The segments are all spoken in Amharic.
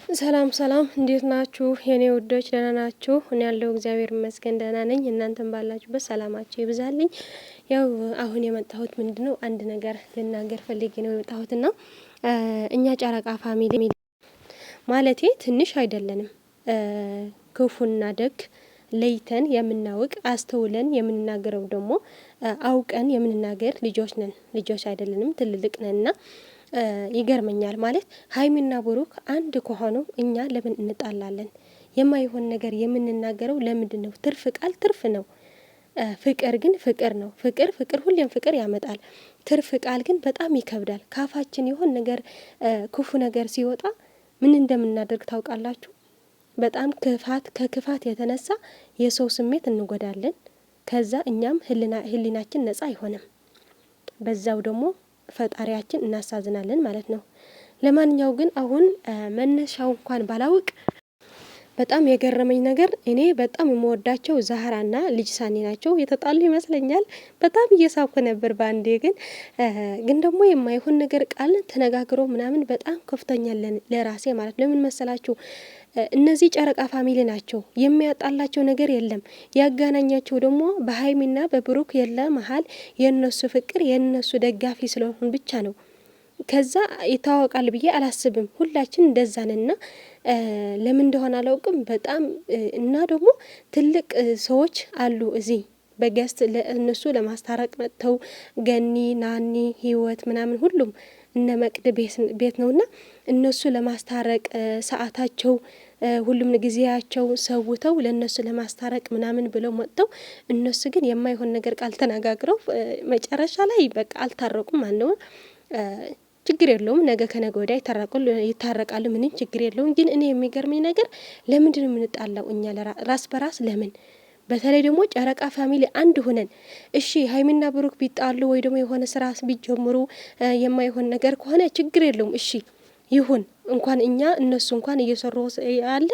ሰላም ሰላም፣ እንዴት ናችሁ የኔ ውዶች? ደህና ናችሁ? እኔ ያለው እግዚአብሔር ይመስገን ደህና ነኝ። እናንተም ባላችሁበት ሰላማችሁ ይብዛልኝ። ያው አሁን የመጣሁት ምንድነው አንድ ነገር ልናገር ፈልጌ ነው የመጣሁትና እኛ ጨረቃ ፋሚሊ ማለቴ ትንሽ አይደለንም። ክፉና ደግ ለይተን የምናውቅ አስተውለን የምንናገረው ደግሞ አውቀን የምንናገር ልጆች ነን። ልጆች አይደለንም፣ ትልልቅ ነንና ይገርመኛል። ማለት ሀይሚና ብሩክ አንድ ከሆኑ እኛ ለምን እንጣላለን? የማይሆን ነገር የምንናገረው ለምንድን ነው? ትርፍ ቃል ትርፍ ነው። ፍቅር ግን ፍቅር ነው። ፍቅር ሁሌም ፍቅር ያመጣል። ትርፍ ቃል ግን በጣም ይከብዳል። ካፋችን የሆን ነገር ክፉ ነገር ሲወጣ ምን እንደምናደርግ ታውቃላችሁ? በጣም ከክፋት የተነሳ የሰው ስሜት እንጎዳለን። ከዛ እኛም ህሊናችን ነጻ አይሆንም። በዛው ደግሞ ፈጣሪያችን እናሳዝናለን ማለት ነው። ለማንኛው ግን አሁን መነሻው እንኳን ባላውቅ በጣም የገረመኝ ነገር እኔ በጣም የምወዳቸው ዛህራና ልጅ ሳኒ ናቸው። የተጣሉ ይመስለኛል። በጣም እየሳኩ ነበር ባንዴ። ግን ደግሞ የማይሆን ነገር ቃል ተነጋግሮ ምናምን በጣም ከፍተኛለን ለራሴ ማለት ለምን መሰላችሁ? እነዚህ ጨረቃ ፋሚሊ ናቸው። የሚያጣላቸው ነገር የለም። ያጋናኛቸው ደግሞ በሀይሚና በብሩክ የለ መሀል የነሱ ፍቅር የነሱ ደጋፊ ስለሆኑ ብቻ ነው። ከዛ ይታወቃል ብዬ አላስብም። ሁላችን እንደዛ ነንና ለምን እንደሆነ አላውቅም። በጣም እና ደግሞ ትልቅ ሰዎች አሉ እዚህ በገስት ለእነሱ ለማስታረቅ መጥተው ገኒ፣ ናኒ፣ ህይወት ምናምን ሁሉም እነ መቅድ ቤት ነውና እነሱ ለማስታረቅ ሰዓታቸው ሁሉም ጊዜያቸው ሰውተው ለእነሱ ለማስታረቅ ምናምን ብለው መጥተው እነሱ ግን የማይሆን ነገር ቃል ተነጋግረው መጨረሻ ላይ በቃ አልታረቁም። አንደው ችግር የለውም፣ ነገ ከነገ ወዲያ ይታረቃሉ። ምንም ችግር የለውም። ግን እኔ የሚገርመኝ ነገር ለምንድን ነው የምንጣላው እኛ ራስ በራስ ለምን? በተለይ ደግሞ ጨረቃ ፋሚሊ አንድ ሆነን እሺ፣ ሀይሚና ብሩክ ቢጣሉ ወይ ደግሞ የሆነ ስራ ቢጀምሩ የማይሆን ነገር ከሆነ ችግር የለውም። እሺ ይሁን፣ እንኳን እኛ እነሱ እንኳን እየሰሩ ያለ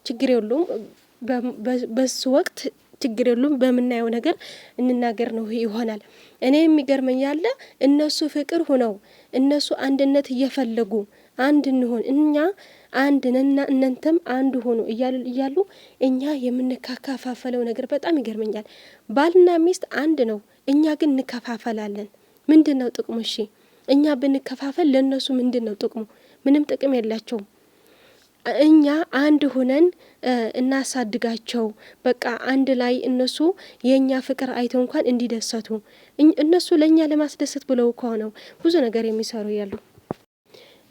ችግር የለውም። በሱ ወቅት ችግር የለውም። በምናየው ነገር እንናገር ነው ይሆናል። እኔ የሚገርመኝ ያለ እነሱ ፍቅር ሆነው እነሱ አንድነት እየፈለጉ አንድ እንሆን እኛ አንድ ነና እናንተም አንድ ሆኑ እያሉ እኛ የምንከፋፈለው ነገር በጣም ይገርመኛል። ባልና ሚስት አንድ ነው፣ እኛ ግን እንከፋፈላለን። ምንድን ነው ጥቅሙ? እሺ እኛ ብንከፋፈል ለነሱ ምንድን ነው ጥቅሙ? ምንም ጥቅም የላቸውም። እኛ አንድ ሆነን እናሳድጋቸው። በቃ አንድ ላይ እነሱ የኛ ፍቅር አይተው እንኳን እንዲደሰቱ እነሱ ለኛ ለማስደሰት ብለው ከሆነው ብዙ ነገር የሚሰሩ ያሉ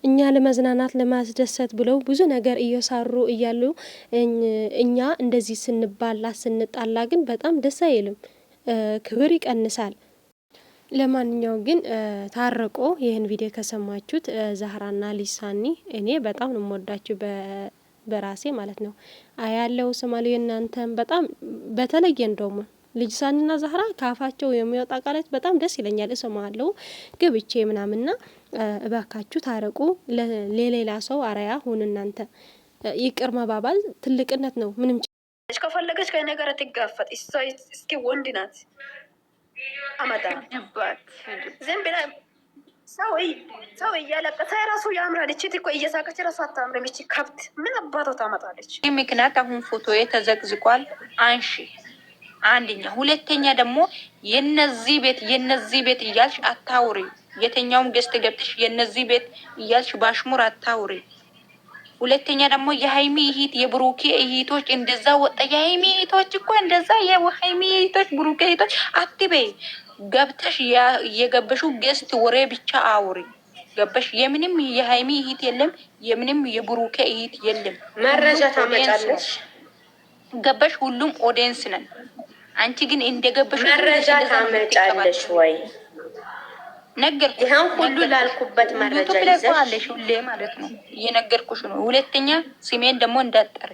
እኛ ለመዝናናት ለማስደሰት ብለው ብዙ ነገር እየሰሩ እያሉ እኛ እንደዚህ ስንባላ ስንጣላ ግን በጣም ደስ አይልም፣ ክብር ይቀንሳል። ለማንኛውም ግን ታረቆ ይህን ቪዲዮ ከሰማችሁት ዛህራና ልጅ ሳኒ እኔ በጣም ነው የምወዳችሁ በራሴ ማለት ነው። አያለው ስማሉ የእናንተም በጣም በተለየ እንደውም ልጅ ሳኒና ዛህራ ካፋቸው የሚወጣ ቃላት በጣም ደስ ይለኛል። እሰማለሁ ገብቼ ምናምንና እባካችሁ ታረቁ፣ ለሌላ ሰው አራያ ሁኑ። እናንተ ይቅር መባባል ትልቅነት ነው። ምንም ከፈለገች ከእኔ ጋር ትጋፈጥ። እስኪ ወንድ ናት አመጣ ዝም ብላ ሰው እያለቀሰ ራሱ ያምራል። እቺ እኮ እየሳቀች ራሱ አታምርም። እቺ ከብት ምን አባቷ ታመጣለች? ይህ ምክንያት አሁን ፎቶ ተዘግዝቋል። አንሺ አንደኛ፣ ሁለተኛ ደግሞ የነዚህ ቤት እያልሽ አታውሪ። የተኛውም ገዝት ገብተሽ የነዚህ ቤት እያልሽ ባሽሙር አታውሪ። ሁለተኛ ደግሞ የሀይሚ እህት የብሩኬ እህቶች እንደዛ ወጣ። የሀይሚ እህቶች እኮ እንደዛ የሀይሚ እህቶች ብሩኬ እህቶች አትበይ። ገብተሽ የገበሹ ገስት ወሬ ብቻ አውሪ። ገበሽ የምንም የሀይሚ እህት የለም፣ የምንም የብሩኬ እህት የለም። መረጃ ታመጫለሽ። ገበሽ ሁሉም ኦዲየንስ ነን። አንቺ ግን እንደገበሽ መረጃ ታመጫለሽ ወይ? ነገር ይሄን ሁሉ ላልኩበት መረጃ ይዘሽ ሁሌ ማለት ነው እየነገርኩሽ ነው። ሁለተኛ ስሜን ደግሞ እንዳጠር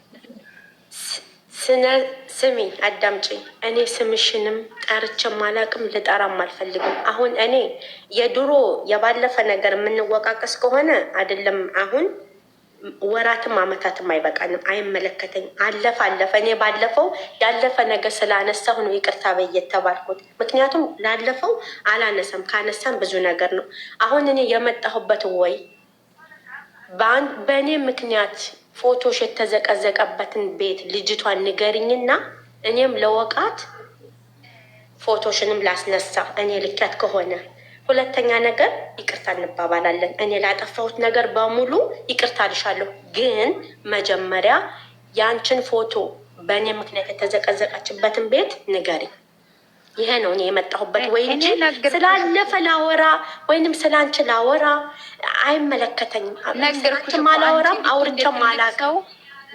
ስሚ፣ አዳምጪኝ። እኔ ስምሽንም ጠርቼም አላቅም፣ ልጠራም አልፈልግም። አሁን እኔ የድሮ የባለፈ ነገር የምንወቃቀስ ከሆነ አይደለም አሁን ወራትም አመታትም አይበቃንም፣ አይመለከተኝ። አለፈ። እኔ ባለፈው ያለፈ ነገር ስላነሳሁ ነው ይቅርታ በይ የተባልኩት። ምክንያቱም ላለፈው አላነሳም፣ ካነሳም ብዙ ነገር ነው። አሁን እኔ የመጣሁበት ወይ በእኔ ምክንያት ፎቶሽ የተዘቀዘቀበትን ቤት ልጅቷን ንገሪኝና እኔም ለወቃት ፎቶሽንም ላስነሳ እኔ ልኪያት ከሆነ። ሁለተኛ ነገር ይቅርታ እንባባላለን። እኔ ላጠፋሁት ነገር በሙሉ ይቅርታ ልሻለሁ። ግን መጀመሪያ ያንቺን ፎቶ በእኔ ምክንያት የተዘቀዘቀችበትን ቤት ንገሪ። ይሄ ነው እኔ የመጣሁበት። ወይ እንጂ ስላለፈ ላወራ ወይንም ስላንቺ ላወራ አይመለከተኝም። ስላንቺም አላወራም አውርቼም አላውቅም።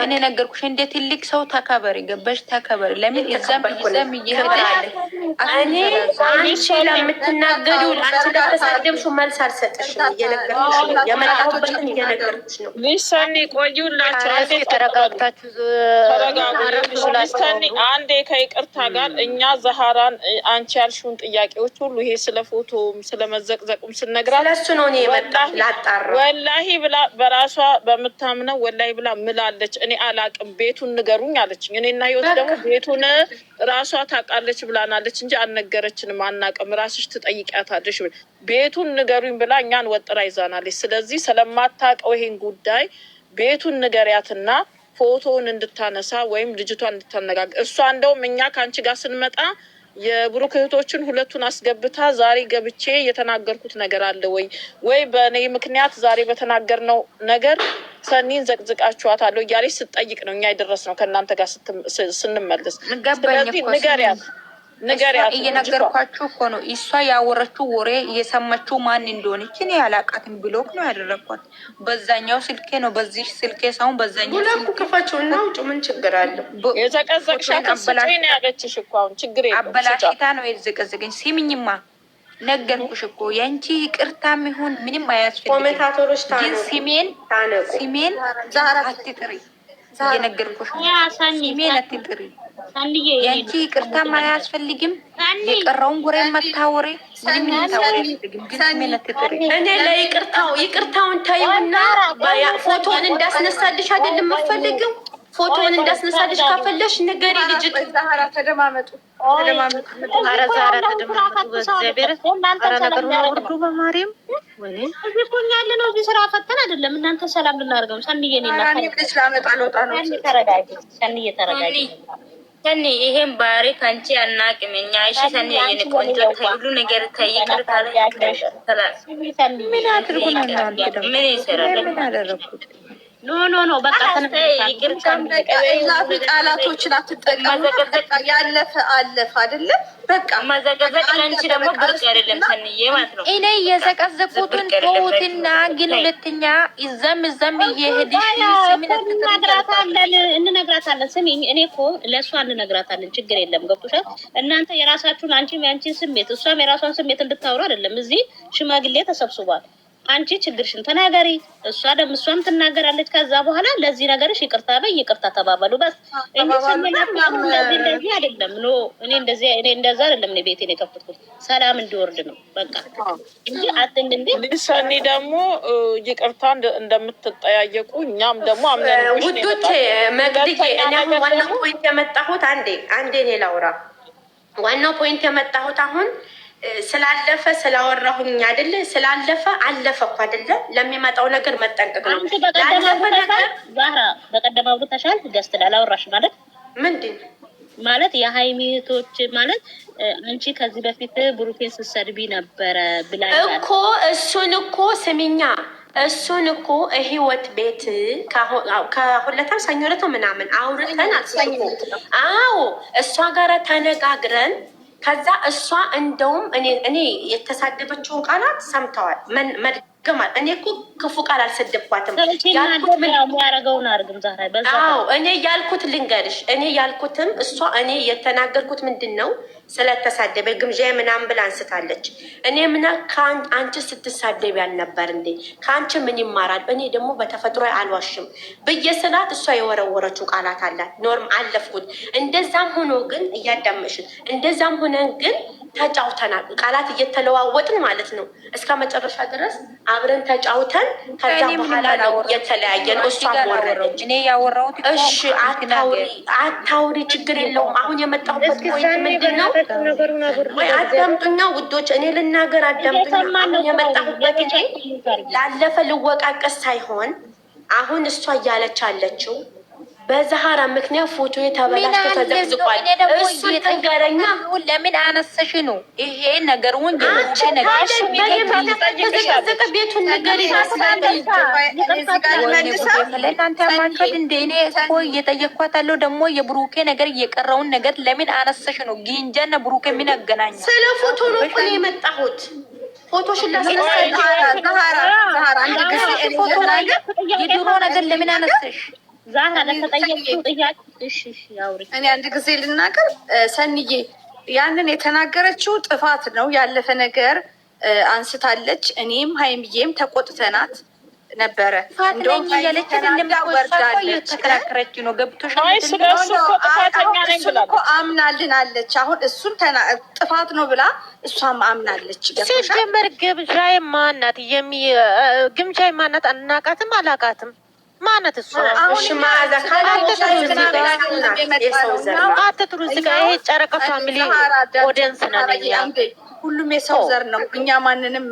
እኔ ነገርኩሽ፣ እንደ ትልቅ ሰው ተከበሪ፣ ገባሽ? ተከበሪ። ለምን እዛም እየሄዳለ እኔ አንቺ ለምትናገሪው አንቺ ለተሳደብሽው መልስ አልሰጥሽም። እየነገርኩሽ ነው የመጣሁበትን እየነገርኩሽ ነው። ሚሰኒ ቆዩላቸው። ተረጋግታችሁ ሚሰኒ አንዴ ከይቅርታ ጋር እኛ ዛህራን አንቺ ያልሽውን ጥያቄዎች ሁሉ ይሄ ስለ ፎቶም ስለ መዘቅዘቁም ስነግራት ስለሱ ነው እኔ የመጣሁ ላጣራ። ወላሂ ብላ በራሷ በምታምነው ወላሂ ብላ ምላለች። እኔ አላቅም ቤቱን ንገሩኝ አለችኝ። እኔና ህይወት ደግሞ ቤቱን ራሷ ታውቃለች ብላናለች እንጂ አልነገረችንም። አናቅም ራስሽ ትጠይቂያታለሽ። ቤቱን ንገሩኝ ብላ እኛን ወጥራ ይዛናለች። ስለዚህ ስለማታውቀው ይሄን ጉዳይ ቤቱን ንገሪያትና ፎቶውን እንድታነሳ ወይም ልጅቷን እንድታነጋግር። እሷ እንደውም እኛ ከአንቺ ጋር ስንመጣ የብሩክ እህቶችን ሁለቱን አስገብታ ዛሬ ገብቼ የተናገርኩት ነገር አለ ወይ በእኔ ምክንያት ዛሬ በተናገርነው ነገር ሰኒን ዘቅዝቃችኋታለሁ እያለች ስትጠይቅ ነው እኛ የደረስነው ከእናንተ ጋር ስንመልስ። ስለዚህ ንገሪያት እየነገርኳችሁ እኮ ነው። እሷ ያወረችው ወሬ እየሰማችው ማን እንደሆነች እኔ ያላቃትን ብሎክ ነው ያደረግኳት። በዛኛው ስልኬ ነው በዚህ ስልኬ ሳይሆን በዛኛው ሁለቱ ክፋቸው እና ውጭ ምን ችግር አለው? የዘቀዘቅሻት ስጭኝ ነው ያለችሽ እኮ አሁን ችግር የለም። አበላሽታ ነው የዘቀዘቀኝ። ሲምኝማ ነገርኩሽ እኮ የአንቺ ይቅርታም ይሁን ምንም አያስፈልግም። ኮሜንታተሮች ግን ሲሜን አትጥሪ። እየነገርኩሽ ሲሜን አትጥሪ። የአንቺ ይቅርታም አያስፈልግም። የቀረውን ወሬ መታወሬ ምንም ግን አትጥሪ። እኔ ይቅርታውን ታዩና ፎቶን እንዳስነሳልሽ አይደለም የምፈልገው። ፎቶውን እንዳስነሳልሽ ካፈለሽ ንገሪ። ልጅት ዛህራ ተደማመጡ። ኧረ ዛህራ ተደማመጡ። በእግዚአብሔር ኧረ ነገሩን አውርዱ በማርያም። እዚህ እኮ እኛ ያለነው እዚህ ስራ ፈተን አይደለም እናንተ ሰላም ልናደርገው። ሰንዬ ሰንዬ ተረጋጊ። ሰኒ ይሄን ባህሪ ከአንቺ አናውቅም እኛ። እሺ ሰኒ የኔ ቆንጆ ሁሉ ነገር ተይቅር ካለ ምን አድርጉ ነው ምን ይሰራል? ምን አደረኩት? ኖ በቃ ይቅርታ። ቃላቶችን አትጠቀሙ። ያለፈ አለፈ አይደለ? በቃ መዘቀዘቅ ለአንቺ ደግሞ ብርቅ አይደለም ሰኒዬ ማለት ነው። እኔ የዘቀዘቁትን ተውትና ግን ሁለተኛ እዛም እየሄድሽ እንነግራታለን። ስሚ እኔ እኮ ለእሷ እንነግራታለን። ችግር የለም ገብቶሻል። እናንተ የራሳችሁን አንቺም የአንቺን ስሜት እሷም የራሷን ስሜት እንድታወሩ አይደለም። እዚህ ሽማግሌ ተሰብስቧል። አንቺ ችግርሽን ተናገሪ፣ እሷም ትናገራለች። ከዛ በኋላ ለዚህ ነገርሽ ይቅርታ በይ፣ ይቅርታ ተባባሉ። በስ እንደዚህ አይደለም። ኖ እኔ እንደዛ አይደለም። እኔ ቤቴን የከፈትኩት ሰላም እንዲወርድ ነው በቃ እንጂ አጥንድ እንዴ ሰኒ ደግሞ ይቅርታ እንደምትጠያየቁ እኛም ደግሞ አምነን ውዶቼ መግዲጌ እኔ አሁን ዋናው ፖይንት የመጣሁት አንዴ እኔ ላውራ። ዋናው ፖይንት የመጣሁት አሁን ስላለፈ ስላወራሁኝ አይደለ? ስላለፈ አለፈ እኮ አይደለ? ለሚመጣው ነገር መጠንቀቅ ነው። ላለፈ ነገር ዛህራ በቀደም አውርተሻል። ገዝተላ አላወራሽ ማለት ምንድን ማለት የሃይሚቶች ማለት አንቺ ከዚህ በፊት ብሩኬን ስትሰድቢ ነበረ ብላኝ እኮ እሱን እኮ ስሚኛ እሱን እኮ ህይወት ቤት ከሁለታም ሰኞ ዕለት ምናምን አውርተን አትሰሙ። አዎ እሷ ጋር ተነጋግረን ከዛ እሷ እንደውም እኔ የተሳደበችውን ቃላት ሰምተዋል። መድገማል። እኔ እኮ ክፉ ቃል አልሰደብኳትም። ያረገውን አርግም ዛሬ በዛ እኔ ያልኩት ልንገርሽ። እኔ ያልኩትም እኔ የተናገርኩት ምንድን ነው ስለተሳደበ ግምዣ ምናምን ብላ አንስታለች። እኔ ምና አንቺ ስትሳደብ ያልነበር እንዴ ከአንቺ ምን ይማራል? እኔ ደግሞ በተፈጥሮ አልዋሽም ብዬ ስላት እሷ የወረወረችው ቃላት አላት። ኖርም አለፍኩት። እንደዛም ሆኖ ግን እያዳመሽን እንደዛም ሆነን ግን ተጫውተናል። ቃላት እየተለዋወጥን ማለት ነው እስከ መጨረሻ ድረስ አብረን ተጫውተን ከዛ በኋላ ነው የተለያየን። እሷም ወረደች። እኔ ያወራሁት እሺ አታውሪ ችግር የለውም። አሁን የመጣሁበት ፖይንት ምንድን ነው? ወይ አዳምጡኛ ውዶች፣ እኔ ልናገር አዳምጡኛ። አሁን የመጣሁበት ላለፈ ልወቃቀስ ሳይሆን አሁን እሷ እያለች አለችው በዛሃራ ምክንያት ፎቶ የተበላሽቶ ተዘቅዝቋል። እሱ ተንገረኛ ለምን አነሰሽ ነው ይሄ ነገር ወንጀል ተዘቀዘቀ ቤቱን ነገር ለእናንተ ያማችሁት እንደ እኔ እኮ እየጠየኳት አለው። ደግሞ የብሩኬ ነገር እየቀረውን ነገር ለምን አነሰሽ ነው። ጊንጃና ብሩኬ ምን ያገናኝ? ስለ ፎቶ ነው እኮ ነው የመጣሁት። ፎቶሽን የድሮ ነገር ለምን አነሰሽ? እኔ አንድ ጊዜ ልናገር ሰንዬ፣ ያንን የተናገረችው ጥፋት ነው። ያለፈ ነገር አንስታለች። እኔም ሀይምዬም ተቆጥተናት ነበረ። እንደውም ተከራከረች ነው ገብቶሽ እኮ አምናልናለች። አሁን እሱን ጥፋት ነው ብላ እሷም አምናለች። ሲጀመር ግምጃ ማናት? ግምጃ ማናት? አናቃትም አላቃትም ማነት እሱ አትጥሩ። እዚህ ጋር ይሄ ጨረቃ ፋሚሊ ኦዲየንስ ነን እኛ። ሁሉም የሰው ዘር ነው። እኛ ማንንም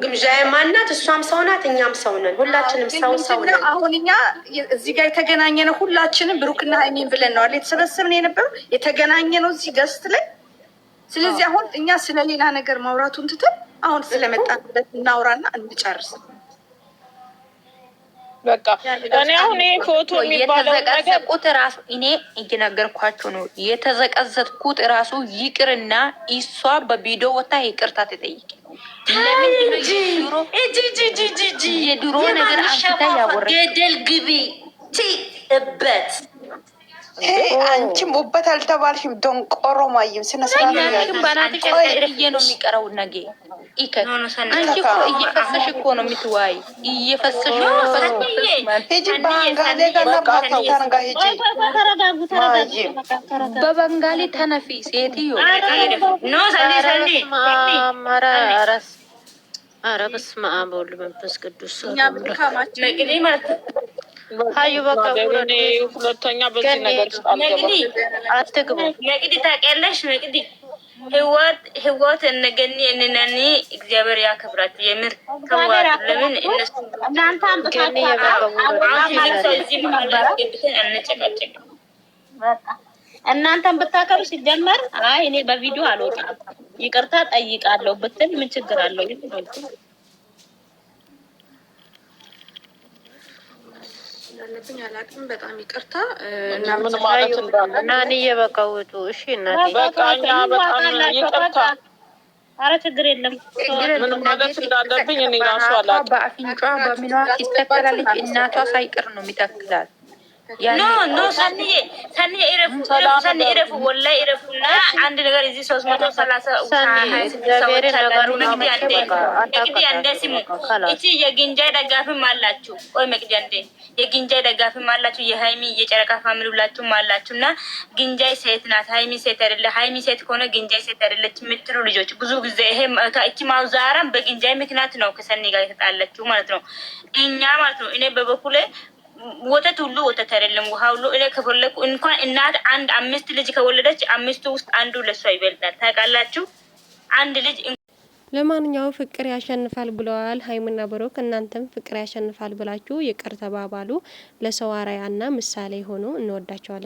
ግምዣ ማናት? እሷም ሰው ናት፣ እኛም ሰው ነን። ሁላችንም ሰው ነን። አሁን እኛ እዚህ ጋር የተገናኘ ነው። ሁላችንም ብሩክና ሀይሚን ብለን ነው የተሰበሰብን የነበረው የተገናኘ ነው እዚህ ገስት ላይ። ስለዚህ አሁን እኛ ስለሌላ ነገር ማውራቱን ትተን አሁን ስለመጣንበት እናውራና እንጨርስ። በቃ እኔ አሁን ይሄ ፎቶ የሚባለው የተዘቀዘቁት ራሱ እኔ እየነገርኳቸው ነው። የተዘቀዘቁት ራሱ ይቅርና እሷ በቪዲዮ ወታ ይቅርታ ትጠይቅ። ለምን የድሮ ነገር አንስታ ያወራች ገደል ግቢ እበት አንቺም ውበት አልተባልሽም። ዶንቆሮ ማይም ስነስርዓት ነው የሚቀረው ነገ ይከት አንቺ እኮ እየፈሰሽ እኮ ነው የምትዋይ እየፈሰሽ ሂጂ ባንጋሌ ጋር ባታውታን ጋር ሂጂ በበንጋሊ ተነፊ ሴትዮ ኖ ሰኒ ኧረ በስመ አብ ወወልድ ወመንፈስ ቅዱስ ሀዩ በቃ ሁለተኛ በዚህ ነገር አትግቡ። መቅዲ ታውቂያለሽ? መቅዲ ህይወት እነገኒ እንነኒ እግዚአብሔር ያከብራት። የምር ተዋት። ለምን እነሱ እናንተ ገኒ እናንተን ብታከብሩ ሲጀመር አይ እኔ በቪዲዮ አልወጣም ይቅርታ ጠይቃለሁ ብትል ምን ችግር አለው? ያለብኝ አላውቅም። በጣም ይቅርታ እና ምን ማለት እንዳለ ናኒ የበቃውቱ እሺ እናቴ በቃኛ በጣም ይቅርታ። ኧረ ችግር የለም። ምን ማለት እንዳለብኝ እኔ ራሱ አላውቅም። በአፍንጫ በሚኗ ትተከላለች። እናቷ ሳይቀር ነው የሚተክላት። ኖ ሰኒዬ እረፉ፣ እረፉ ወላሂ እረፉና አንድ ነገር እዚህ 330 እቺ የግንጃይ ደጋፊም አላችሁ። ቆይ መቅዲ አንዴ የግንጃይ ደጋፊም አላችሁ፣ የሀይሚ የጨረቃ ፋሚሊ ሁላችሁም አላችሁ። እና ግንጃይ ሴት ናት፣ ሀይሚ ሴት አይደለ። ሀይሚ ሴት ከሆነ ግንጃይ ሴት አይደለች የምትሉ ልጆች ብዙ ጊዜ ይሄ እቺ ማውዛራም በግንጃይ ምክንያት ነው ከሰኒ ጋር የተጣለችው ማለት ነው። እኛ ማለት ነው እኔ በበኩሌ ወተት ሁሉ ወተት አይደለም፣ ውሃ ሁሉ እኔ ከፈለኩ እንኳን እናት አንድ 5 ልጅ ከወለደች 5ቱ ውስጥ አንዱ ለሷ ይበልጣል። ታውቃላችሁ አንድ ልጅ። ለማንኛውም ፍቅር ያሸንፋል ብለዋል ሀይሚና ብሩክ። እናንተም ፍቅር ያሸንፋል ብላችሁ ይቅር ተባባሉ። ለሰው አርአያና ምሳሌ ሆኖ እንወዳቸዋለን።